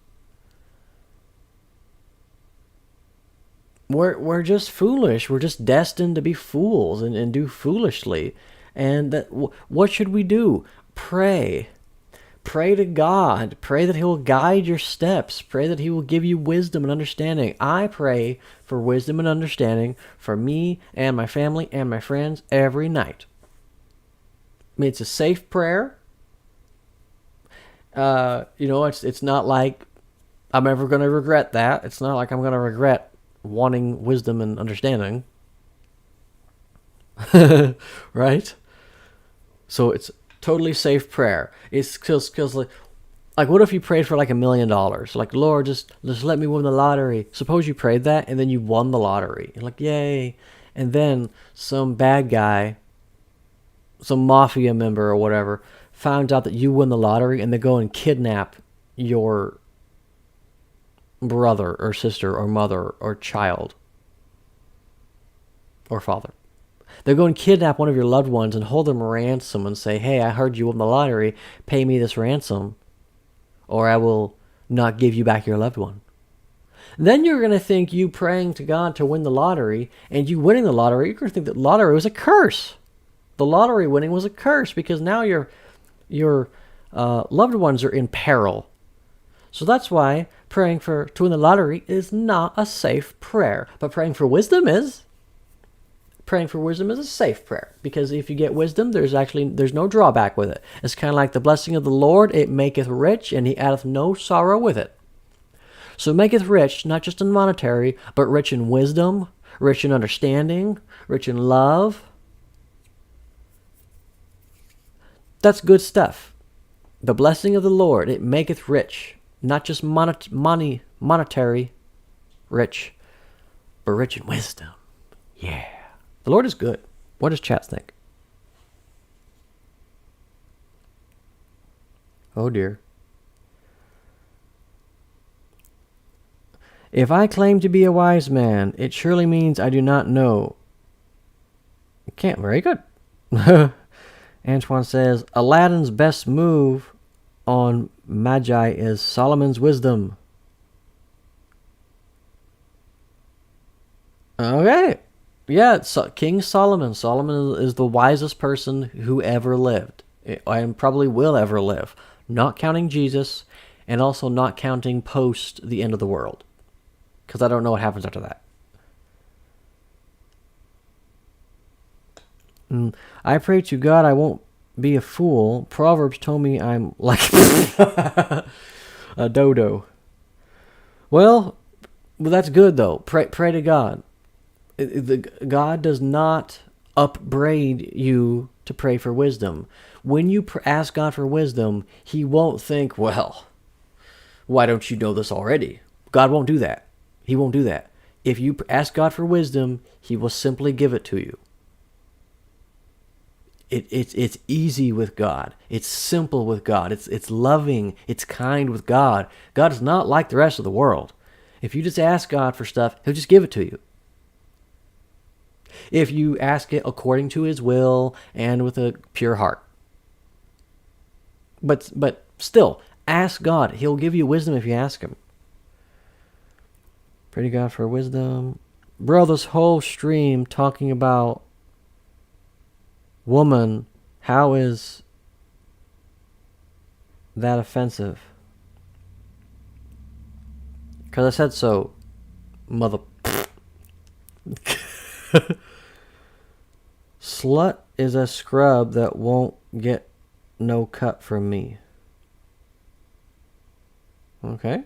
We're just foolish. We're just destined to be fools and do foolishly. And what should we do? Pray. Pray to God. Pray that he will guide your steps. Pray that he will give you wisdom and understanding. I pray for wisdom and understanding for me and my family and my friends every night. I mean, it's a safe prayer. It's not like I'm ever going to regret that. It's not like I'm going to regret wanting wisdom and understanding. Right? So it's totally safe prayer. It's because like what if you prayed for like $1 million? Like, Lord, just let me win the lottery. Suppose you prayed that and then you won the lottery. You're like, yay. And then some bad guy, some mafia member or whatever, found out that you win the lottery and they go and kidnap your brother or sister or mother or child or father. They go and kidnap one of your loved ones and hold them ransom and say, hey, I heard you won the lottery. Pay me this ransom or I will not give you back your loved one. Then you're going to think you praying to God to win the lottery and you winning the lottery, you're going to think that lottery was a curse. The lottery winning was a curse because now your loved ones are in peril. So that's why praying to win the lottery is not a safe prayer. But praying for wisdom is. Praying for wisdom is a safe prayer because if you get wisdom, there's no drawback with it. It's kind of like the blessing of the Lord, it maketh rich, and he addeth no sorrow with it. So maketh rich, not just in monetary, but rich in wisdom, rich in understanding, rich in love. That's good stuff. The blessing of the Lord, it maketh rich, not just monetary rich, but rich in wisdom. Yeah. The Lord is good. What does chat think? Oh dear. If I claim to be a wise man, it surely means I do not know. Can't. Very good. Antoine says, Aladdin's best move on Magi is Solomon's wisdom. Okay. Yeah, King Solomon. Solomon is the wisest person who ever lived, and probably will ever live, not counting Jesus, and also not counting post the end of the world, because I don't know what happens after that. I pray to God I won't be a fool. Proverbs told me I'm like a dodo. Well, that's good though. Pray to God. God does not upbraid you to pray for wisdom. When you ask God for wisdom, he won't think, well, Why don't you know this already? God won't do that. He won't do that. If you ask God for wisdom, he will simply give it to you. It's easy with God. It's simple with God. It's loving. It's kind with God. God is not like the rest of the world. If you just ask God for stuff, he'll just give it to you. If you ask it according to his will and with a pure heart. But still, ask God. He'll give you wisdom if you ask him. Pray to God for wisdom. Bro, this whole stream talking about woman, how is that offensive? Because I said so, mother. Slut is a scrub that won't get no cut from me. Okay.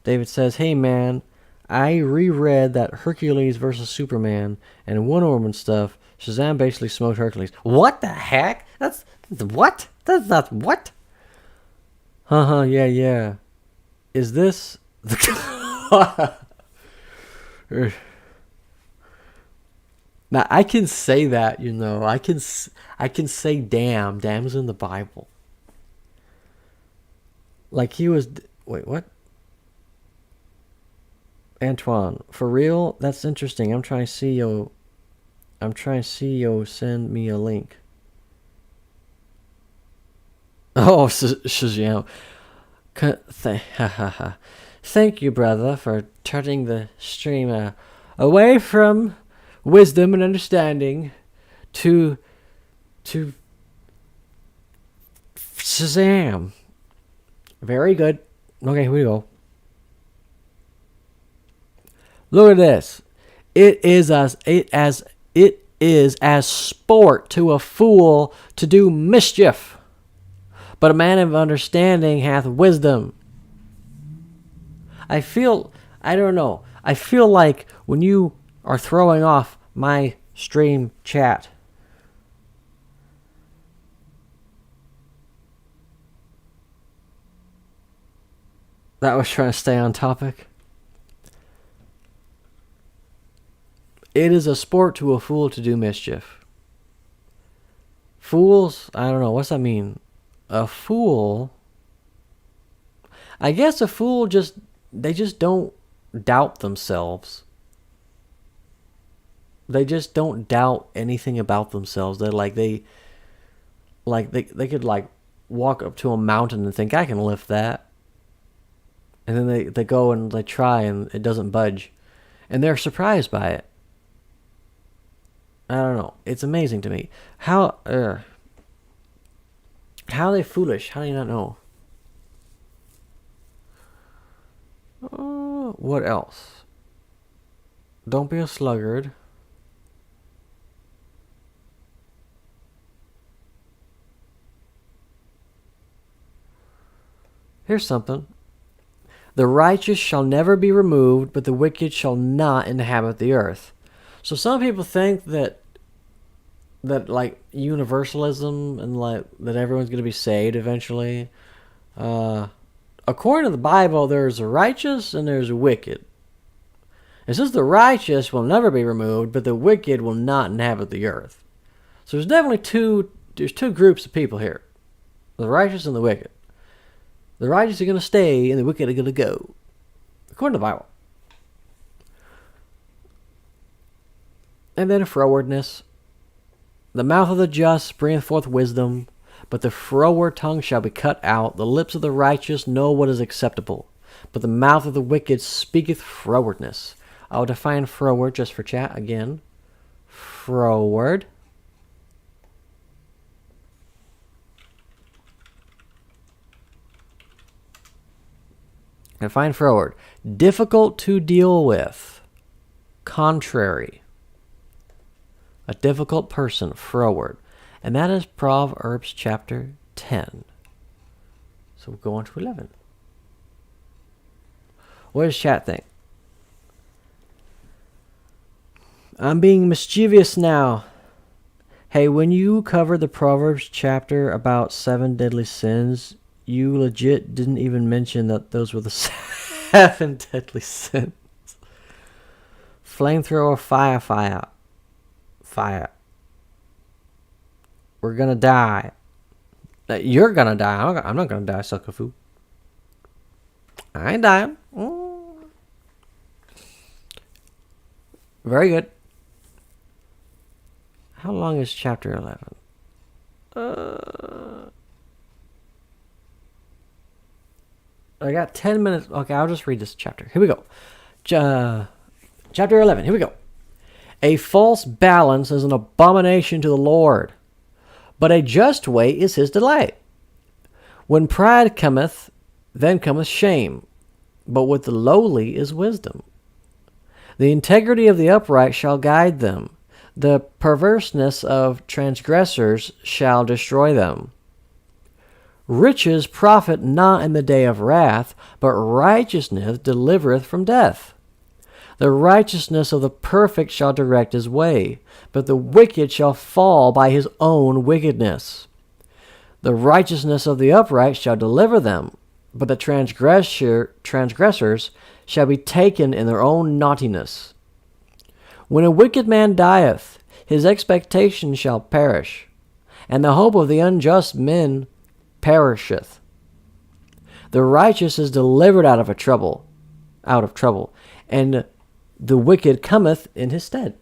David says, hey man, I reread that Hercules versus Superman and Wonder Woman stuff. Shazam basically smoked Hercules. What the heck? That's what? That's not what? Yeah. Is this now I can say that, I can say damn. Damn's in the Bible. Like he was. Wait, what? Antoine, for real? That's interesting. I'm trying to see you send me a link. Oh, Shazam. Thank you, brother, for turning the stream away from wisdom and understanding to Shazam. Very good. Okay, here we go. Look at this. It is as sport to a fool to do mischief, but a man of understanding hath wisdom. I don't know. I feel like when you are throwing off my stream chat, that was trying to stay on topic. It is a sport to a fool to do mischief. Fools, I don't know, what's that mean? A fool, I guess a fool they just don't doubt themselves. They just don't doubt anything about themselves. They could walk up to a mountain and think, I can lift that. And then they go and they try and it doesn't budge. And they're surprised by it. I don't know. It's amazing to me. How are they foolish? How do you not know? What else? Don't be a sluggard. Here's something. The righteous shall never be removed, but the wicked shall not inhabit the earth. So some people think that like universalism and like that everyone's going to be saved eventually. According to the Bible, there's a righteous and there's a wicked. It says the righteous will never be removed, but the wicked will not inhabit the earth. So there's definitely two groups of people here. The righteous and the wicked. The righteous are going to stay and the wicked are going to go. According to the Bible. And then frowardness. The mouth of the just bringeth forth wisdom, but the froward tongue shall be cut out. The lips of the righteous know what is acceptable, but the mouth of the wicked speaketh frowardness. I'll define froward just for chat again. Froward. Define froward. Difficult to deal with. Contrary. A difficult person, froward. And that is Proverbs chapter 10. So we'll go on to 11. What does chat think? I'm being mischievous now. Hey, when you cover the Proverbs chapter about 7 deadly sins, You legit didn't even mention that those were the 7 deadly sins. Flamethrower, fire. We're gonna die. You're gonna die. I'm not gonna die, Suckafu. I ain't dying. Very good. How long is chapter 11? I got 10 minutes. Okay, I'll just read this chapter. Here we go. Chapter 11. Here we go. A false balance is an abomination to the Lord, but a just way is his delight. When pride cometh, then cometh shame, but with the lowly is wisdom. The integrity of the upright shall guide them. The perverseness of transgressors shall destroy them. Riches profit not in the day of wrath, but righteousness delivereth from death. The righteousness of the perfect shall direct his way, but the wicked shall fall by his own wickedness. The righteousness of the upright shall deliver them, but the transgressors shall be taken in their own naughtiness. When a wicked man dieth, his expectation shall perish, and the hope of the unjust men perisheth. The righteous is delivered out of trouble, and the wicked cometh in his stead.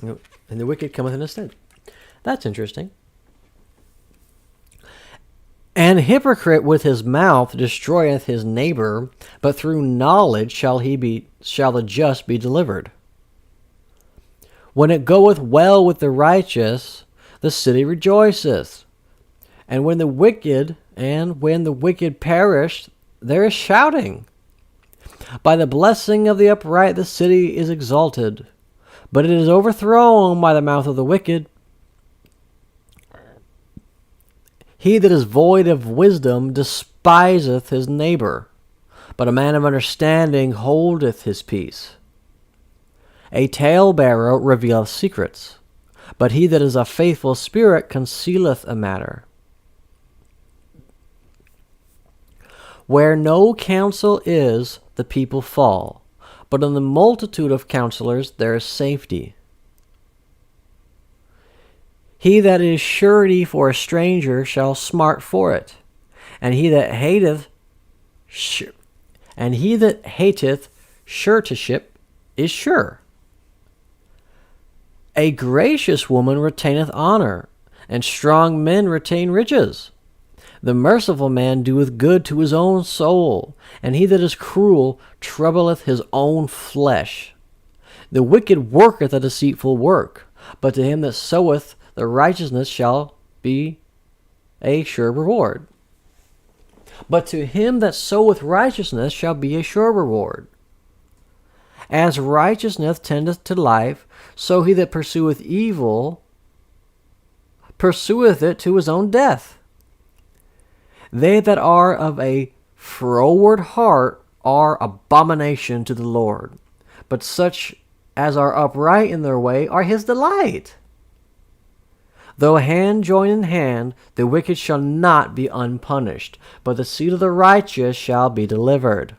And the wicked cometh in his stead. That's interesting. An hypocrite with his mouth destroyeth his neighbor, but through knowledge shall the just be delivered. When it goeth well with the righteous, the city rejoiceth. And when the wicked perish, there is shouting. By the blessing of the upright the city is exalted, but it is overthrown by the mouth of the wicked. He that is void of wisdom despiseth his neighbor, but a man of understanding holdeth his peace. A talebearer revealeth secrets, but he that is a faithful spirit concealeth a matter. Where no counsel is, the people fall, but in the multitude of counselors there is safety. He that is surety for a stranger shall smart for it, and he that hateth suretyship is sure. A gracious woman retaineth honor, and strong men retain riches. The merciful man doeth good to his own soul, and he that is cruel troubleth his own flesh. The wicked worketh a deceitful work, but to him that soweth the righteousness shall be a sure reward. But to him that soweth righteousness shall be a sure reward. As righteousness tendeth to life, so he that pursueth evil pursueth it to his own death. They that are of a froward heart are abomination to the Lord, but such as are upright in their way are his delight. Though hand join in hand, the wicked shall not be unpunished, but the seed of the righteous shall be delivered.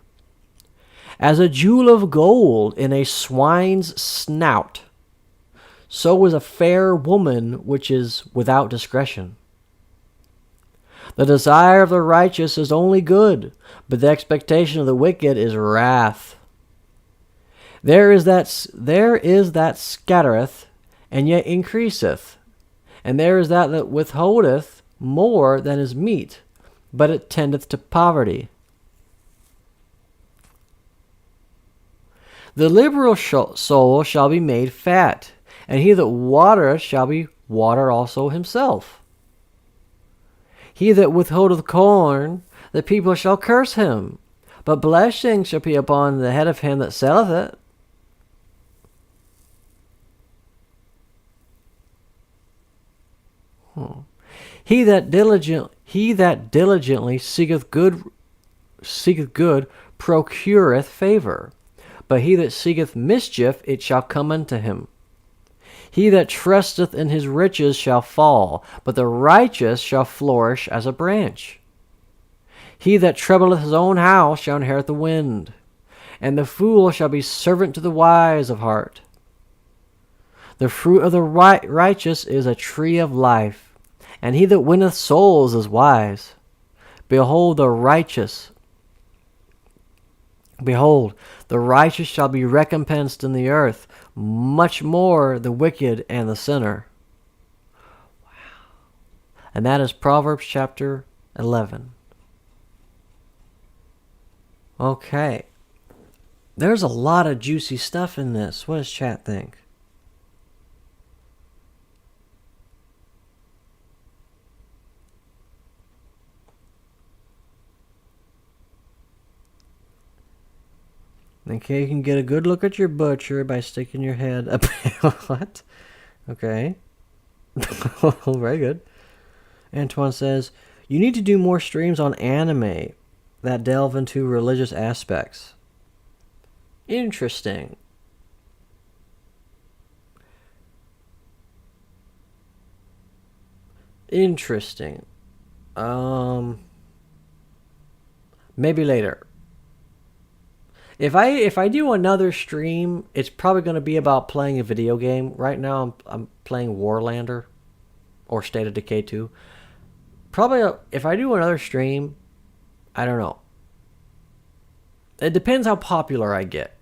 As a jewel of gold in a swine's snout, so is a fair woman which is without discretion. The desire of the righteous is only good, but the expectation of the wicked is wrath. There is that scattereth, and yet increaseth, and there is that withholdeth more than is meet, but it tendeth to poverty. The liberal soul shall be made fat, and he that watereth shall be water also himself. He that withholdeth corn, the people shall curse him, but blessing shall be upon the head of him that selleth it. He that diligently seeketh good procureth favor, But he that seeketh mischief, it shall come unto him. He that trusteth in his riches shall fall, but the righteous shall flourish as a branch. He that troubleth his own house shall inherit the wind, and the fool shall be servant to the wise of heart. The fruit of the righteous is a tree of life, and he that winneth souls is wise. Behold, the righteous shall be recompensed in the earth, much more the wicked and the sinner. Wow. And that is Proverbs chapter 11. Okay. There's a lot of juicy stuff in this. What does chat think? Okay, you can get a good look at your butcher by sticking your head up. What? Okay. Very good. Antoine says, you need to do more streams on anime that delve into religious aspects. Interesting. Interesting. Maybe later. If I do another stream, it's probably going to be about playing a video game. Right now, I'm playing Warlander, or State of Decay 2. Probably, if I do another stream, I don't know. It depends how popular I get.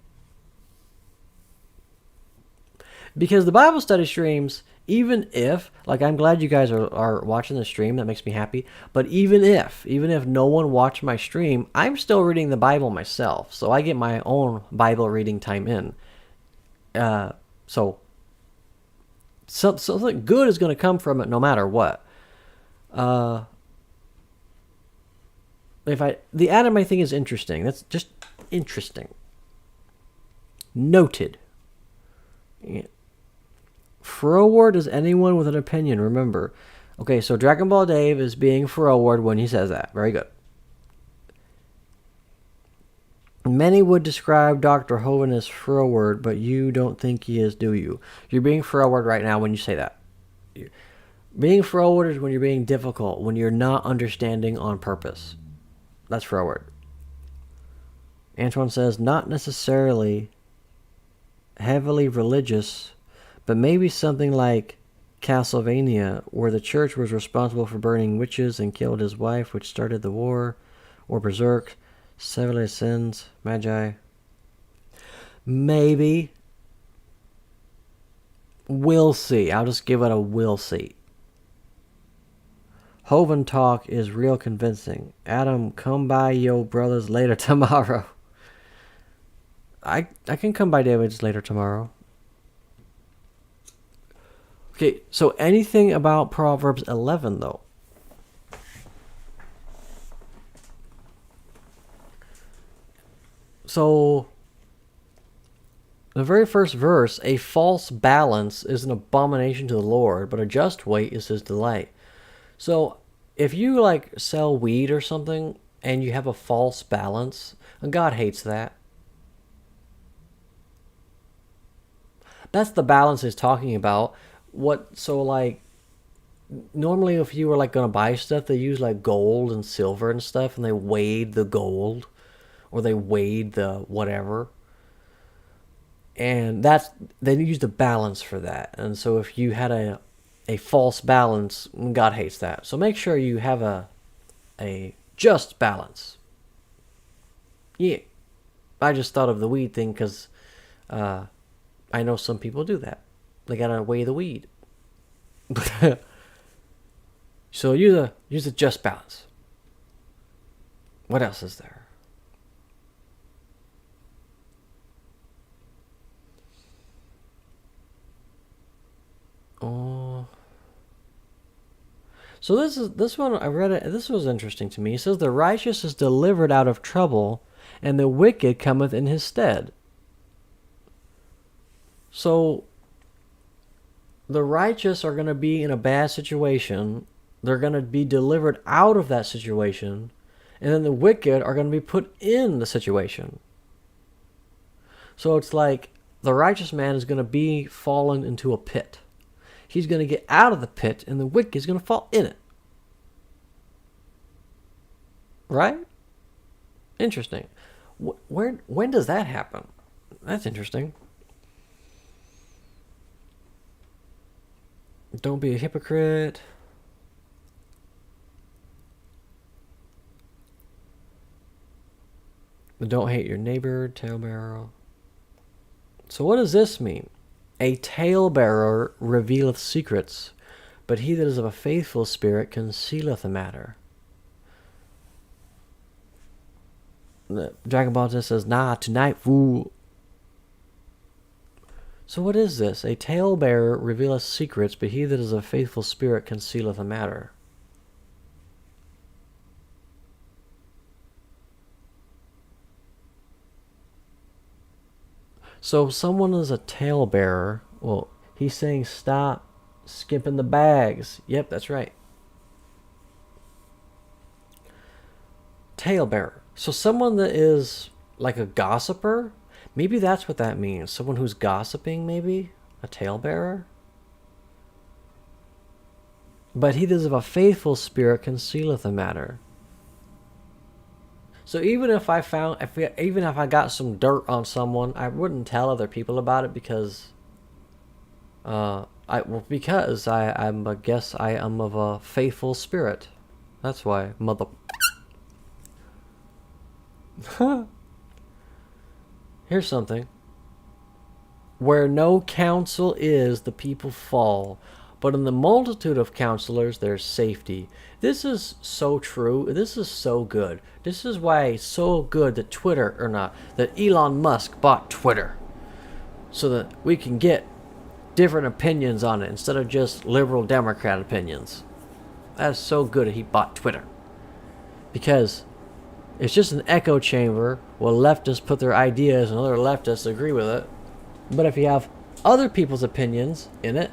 Because the Bible study streams, even if, like, I'm glad you guys are watching the stream, that makes me happy, but even if no one watched my stream, I'm still reading the Bible myself, so I get my own Bible reading time in. So something good is going to come from it no matter what. The anime thing is interesting. That's just interesting. Noted. Yeah. Forward is anyone with an opinion, remember. Okay, so Dragon Ball Dave is being forward when he says that. Very good. Many would describe Dr. Hoven as forward, but you don't think he is, do you? You're being forward right now when you say that. Being forward is when you're being difficult, when you're not understanding on purpose. That's forward. Antoine says, not necessarily heavily religious, but maybe something like Castlevania, where the church was responsible for burning witches and killed his wife, which started the war, or Berserk, Seven Sins, Magi. Maybe. We'll see. I'll just give it a we'll see. Hoven talk is real convincing. Adam, come by yo brothers later tomorrow. I can come by David's later tomorrow. Okay, so anything about Proverbs 11, though? So, the very first verse, a false balance is an abomination to the Lord, but a just weight is his delight. So, if you, like, sell weed or something, and you have a false balance, God hates that. That's the balance he's talking about. Normally if you were like going to buy stuff, they use like gold and silver and stuff, and they weighed the gold or they weighed the whatever, and they used a balance for that. And so if you had a false balance, God hates that. So make sure you have a just balance. Yeah, I just thought of the weed thing because I know some people do that. They gotta weigh the weed. So use a just balance. What else is there? Oh. So this one I read it. This was interesting to me. It says the righteous is delivered out of trouble, and the wicked cometh in his stead. So the righteous are going to be in a bad situation. They're going to be delivered out of that situation. And then the wicked are going to be put in the situation. So it's like the righteous man is going to be fallen into a pit. He's going to get out of the pit, and the wicked is going to fall in it. Right? Interesting. When does that happen? That's interesting. Don't be a hypocrite. Don't hate your neighbor, talebearer. So what does this mean? A talebearer revealeth secrets, but he that is of a faithful spirit concealeth a matter. Dragon Ball Z says, nah, tonight, fool. So what is this? A talebearer revealeth secrets, but he that is of a faithful spirit concealeth a matter. So if someone is a talebearer, well, he's saying stop skipping the bags. Yep, that's right. Talebearer. So someone that is like a gossiper, maybe that's what that means. Someone who's gossiping, maybe? A talebearer? But he that is of a faithful spirit concealeth a matter. So even if even if I got some dirt on someone, I wouldn't tell other people about it because, I guess I am of a faithful spirit. That's why, mother. Here's something. Where no counsel is, the people fall, but in the multitude of counselors there's safety. This is so true. This is so good. This is why it's so good that that Elon Musk bought Twitter. So that we can get different opinions on it instead of just liberal Democrat opinions. That's so good that he bought Twitter. Because it's just an echo chamber where leftists put their ideas and other leftists agree with it. But if you have other people's opinions in it,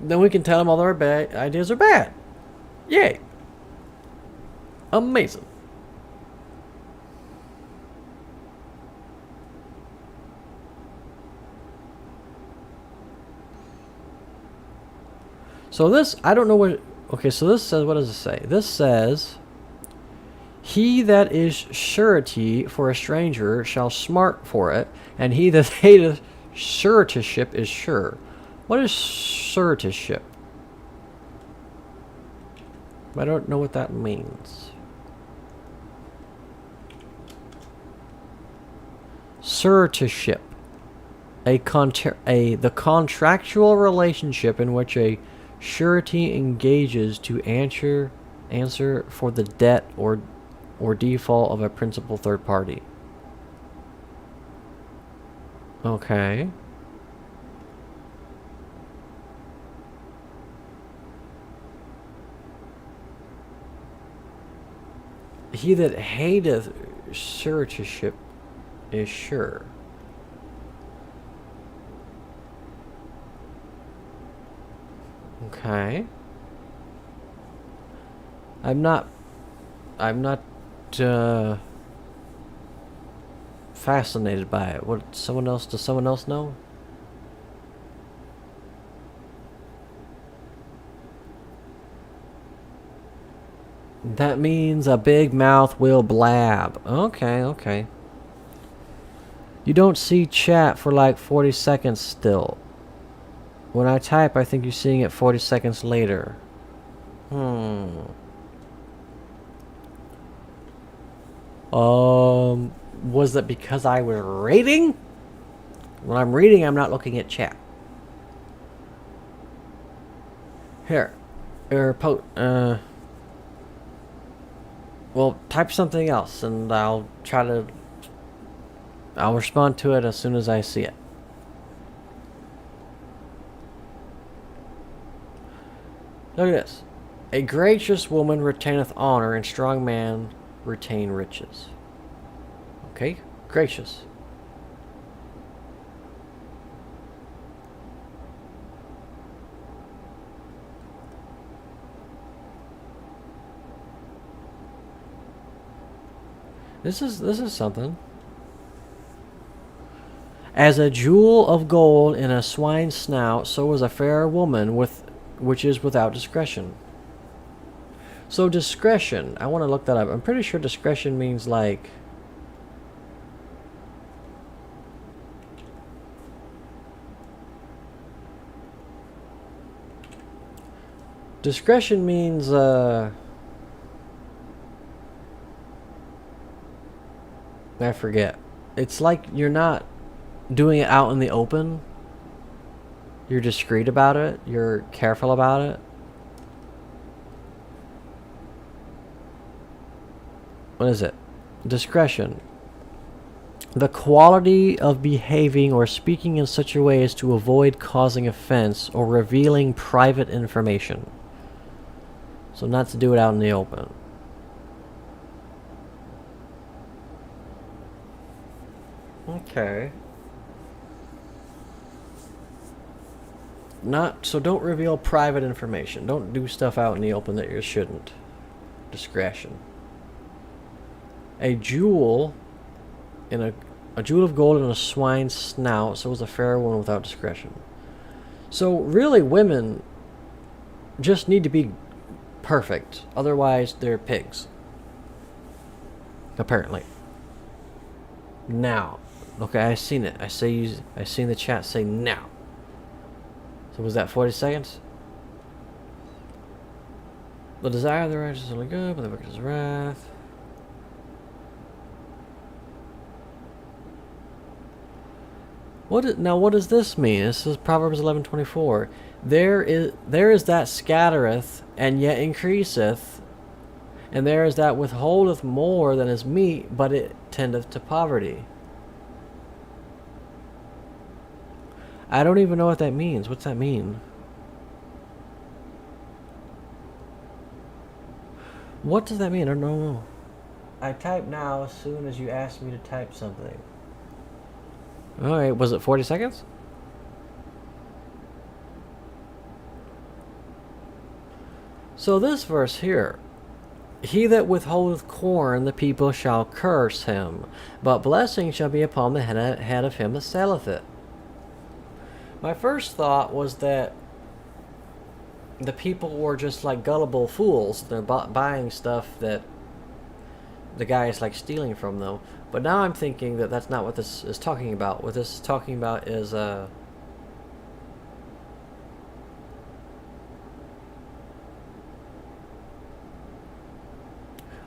then we can tell them all their ideas are bad. Yay. Amazing. So this, I don't know what... Okay, so this says, what does it say? This says, he that is surety for a stranger shall smart for it, and he that hateth suretyship is sure. What is suretyship? I don't know what that means. Suretyship. The contractual relationship in which a surety engages to answer for the debt or default of a principal third party. Okay. He that hateth suretyship is sure. Okay. I'm not fascinated by it. Does someone else know? That means a big mouth will blab. Okay. You don't see chat for like 40 seconds still. When I type, I think you're seeing it 40 seconds later. Was that because I was reading? When I'm reading, I'm not looking at chat. Here. Well, type something else, and I'll respond to it as soon as I see it. Look at this. A gracious woman retaineth honor, and strong man retain riches. Okay? Gracious. This is something. As a jewel of gold in a swine's snout, so is a fair woman which is without discretion. So discretion, I want to look that up. I'm pretty sure discretion means like... Discretion means, I forget. It's like you're not doing it out in the open. You're discreet about it. You're careful about it. What is it? Discretion. The quality of behaving or speaking in such a way as to avoid causing offense or revealing private information. So not to do it out in the open. Okay. Don't reveal private information. Don't do stuff out in the open that you shouldn't. Discretion. A jewel in a jewel of gold in a swine's snout, so was a fair one without discretion. So really women just need to be perfect. Otherwise they're pigs. Apparently. Now. Okay, I seen it. I seen the chat say now. So was that 40 seconds? The desire of the righteous is only good, but the wicked is wrath. What does this mean? This is Proverbs 11:24. There is that scattereth and yet increaseth, and there is that withholdeth more than is meet, but it tendeth to poverty. I don't even know what that means. What's that mean? What does that mean? I don't know. I type now as soon as you asked me to type something. Alright, was it 40 seconds? So this verse here. He that withholdeth corn, the people shall curse him, but blessing shall be upon the head of him that selleth it. My first thought was that the people were just like gullible fools. They're buying stuff that the guy is like stealing from them. But now I'm thinking that that's not what this is talking about. What this is talking about is I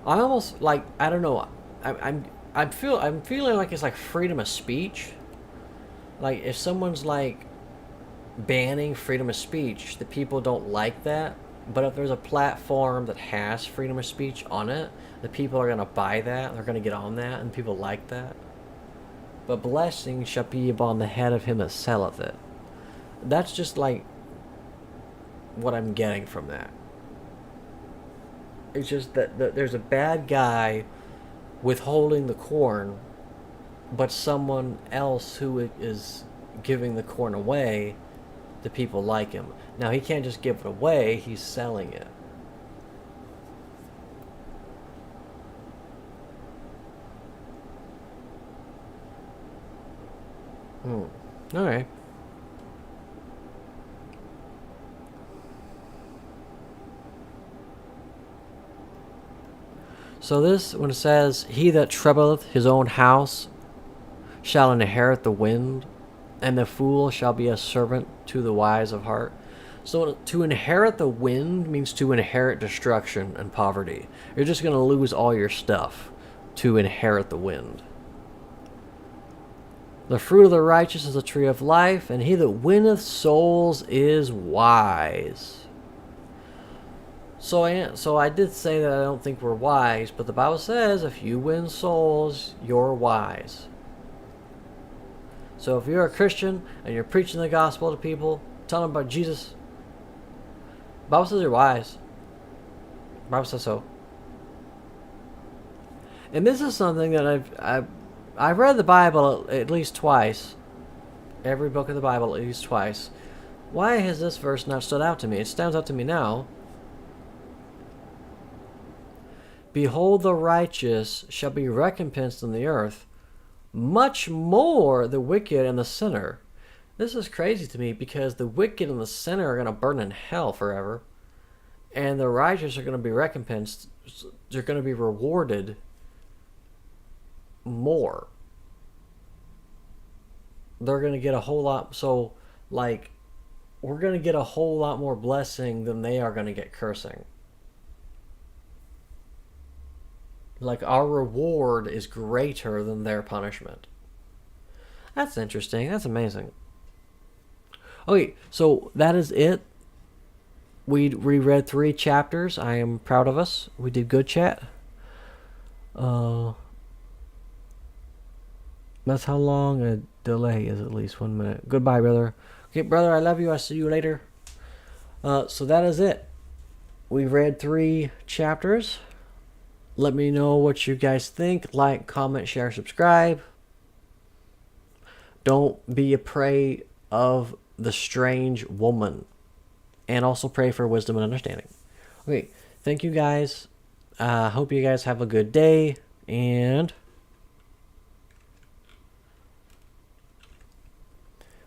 almost like, I don't know. I'm feeling like it's like freedom of speech. Like if someone's like banning freedom of speech, the people don't like that. But if there's a platform that has freedom of speech on it, the people are going to buy that. They're going to get on that, and people like that. But blessing shall be upon the head of him that selleth it. That's just like what I'm getting from that. It's just that there's a bad guy withholding the corn, but someone else who is giving the corn away, the people like him. Now he can't just give it away, he's selling it. Alright. So this, when it says, he that troubleth his own house shall inherit the wind, and the fool shall be a servant to the wise of heart. So to inherit the wind means to inherit destruction and poverty. You're just going to lose all your stuff to inherit the wind. The fruit of the righteous is a tree of life, and he that winneth souls is wise. So I did say that I don't think we're wise, but the Bible says if you win souls, you're wise. So if you're a Christian and you're preaching the gospel to people, telling them about Jesus, the Bible says you're wise. The Bible says so. And this is something that I've read the Bible at least twice. Every book of the Bible at least twice. Why has this verse not stood out to me? It stands out to me now. Behold, the righteous shall be recompensed in the earth. much more the wicked and the sinner. This is crazy to me because the wicked and the sinner are going to burn in hell forever, and the righteous are going to be recompensed. They're going to be rewarded more. They're going to get a whole lot. So, like, we're going to get a whole lot more blessing than they are going to get cursing. Like, our reward is greater than their punishment. That's interesting. That's amazing. Okay, so that is it. We reread 3 chapters. I am proud of us. We did good, chat. That's how long a delay is, at least 1 minute. Goodbye, brother. Okay, brother, I love you. I'll see you later. So that is it. We've read 3 chapters. Let me know what you guys think. Like, comment, share, subscribe. Don't be a prey of the strange woman. And also pray for wisdom and understanding. Okay, thank you guys. Hope you guys have a good day. And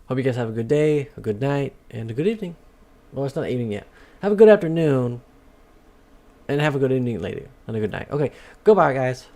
hope you guys have a good day, a good night, and a good evening. Well, it's not evening yet. Have a good afternoon. And have a good evening later. And a good night. Okay, goodbye, guys.